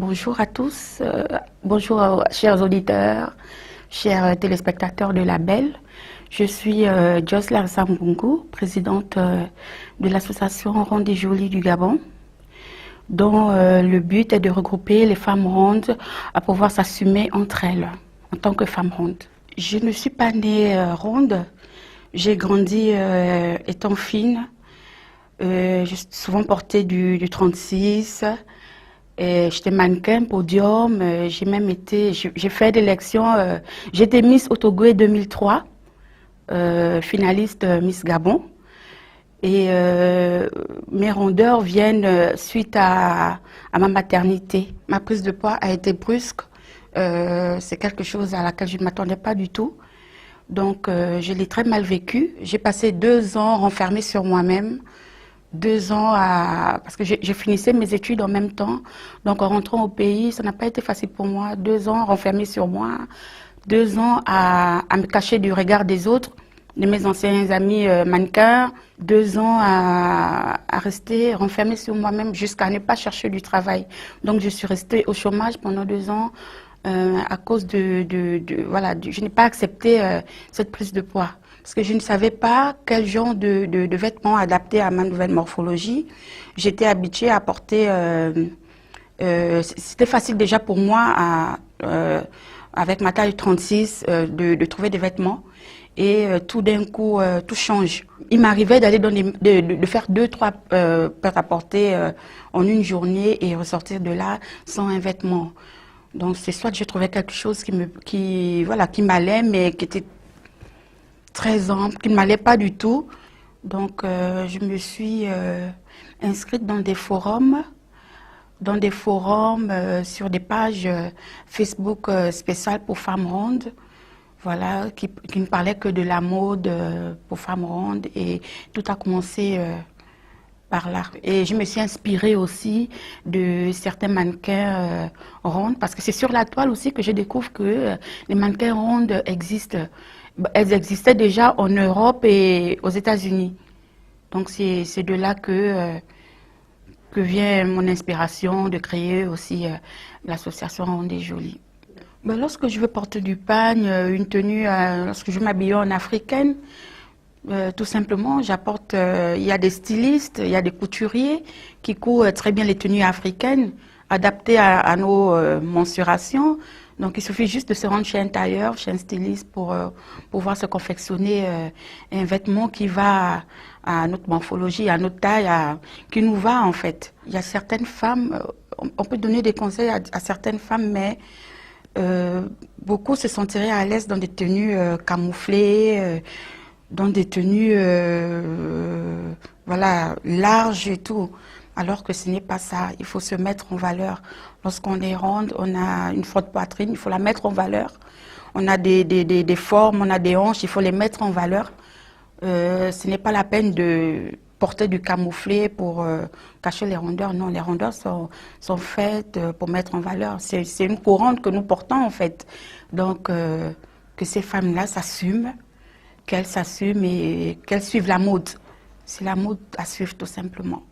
Bonjour à tous, bonjour chers auditeurs, chers téléspectateurs de La Belle. Je suis Josla Sambungu, présidente de l'association Ronde et Jolie du Gabon, dont le but est de regrouper les femmes rondes à pouvoir s'assumer entre elles en tant que femmes rondes. Je ne suis pas née ronde, j'ai grandi étant fine. J'ai souvent porté du 36. J'étais mannequin, podium. J'ai même été, j'ai fait l'élection. J'ai été Miss Otogoé 2003, finaliste Miss Gabon. Et mes rondeurs viennent suite à ma maternité. Ma prise de poids a été brusque. C'est quelque chose à laquelle je ne m'attendais pas du tout. Donc, je l'ai très mal vécu. J'ai passé 2 ans renfermée sur moi-même. 2 ans parce que je finissais mes études en même temps. Donc, en rentrant au pays, ça n'a pas été facile pour moi. 2 ans renfermée sur moi. 2 ans à me cacher du regard des autres, de mes anciens amis mannequins. 2 ans à rester renfermée sur moi-même jusqu'à ne pas chercher du travail. Donc, je suis restée au chômage pendant 2 ans à cause voilà, je n'ai pas accepté cette prise de poids. Parce que je ne savais pas quel genre de vêtements adapter à ma nouvelle morphologie. J'étais habituée à porter... c'était facile déjà pour moi, avec ma taille 36, de trouver des vêtements. Et tout d'un coup, tout change. Il m'arrivait d'aller de faire 2-3 prêt-à-porter en une journée et ressortir de là sans un vêtement. Donc c'est soit je trouvais quelque chose qui m'allait, mais qui était très ample, qui ne m'allait pas du tout. Donc, je me suis inscrite dans des forums, sur des pages Facebook spéciales pour femmes rondes, voilà, qui ne parlaient que de la mode pour femmes rondes. Et tout a commencé par là. Et je me suis inspirée aussi de certains mannequins rondes, parce que c'est sur la toile aussi que je découvre que les mannequins rondes existent. Elles existaient déjà en Europe et aux États-Unis. Donc c'est de là que vient mon inspiration de créer aussi l'association Ronde et Jolie. Ben, lorsque je veux porter du pagne, une tenue, lorsque je m'habille en africaine, tout simplement, j'apporte. Il y a des stylistes, il y a des couturiers qui courent très bien les tenues africaines, adaptées à nos mensurations. Donc, il suffit juste de se rendre chez un tailleur, chez un styliste pour pouvoir se confectionner un vêtement qui va à notre morphologie, à notre taille, qui nous va en fait. Il y a certaines femmes, on peut donner des conseils à certaines femmes, mais beaucoup se sentiraient à l'aise dans des tenues camouflées, dans des tenues voilà, larges et tout. Alors que ce n'est pas ça, il faut se mettre en valeur. Lorsqu'on est ronde, on a une forte poitrine, il faut la mettre en valeur. On a des formes, on a des hanches, il faut les mettre en valeur. Ce n'est pas la peine de porter du camouflé pour cacher les rondeurs. Non, les rondeurs sont faites pour mettre en valeur. C'est une couronne que nous portons en fait. Donc, que ces femmes-là s'assument, qu'elles s'assument et qu'elles suivent la mode. C'est la mode à suivre tout simplement.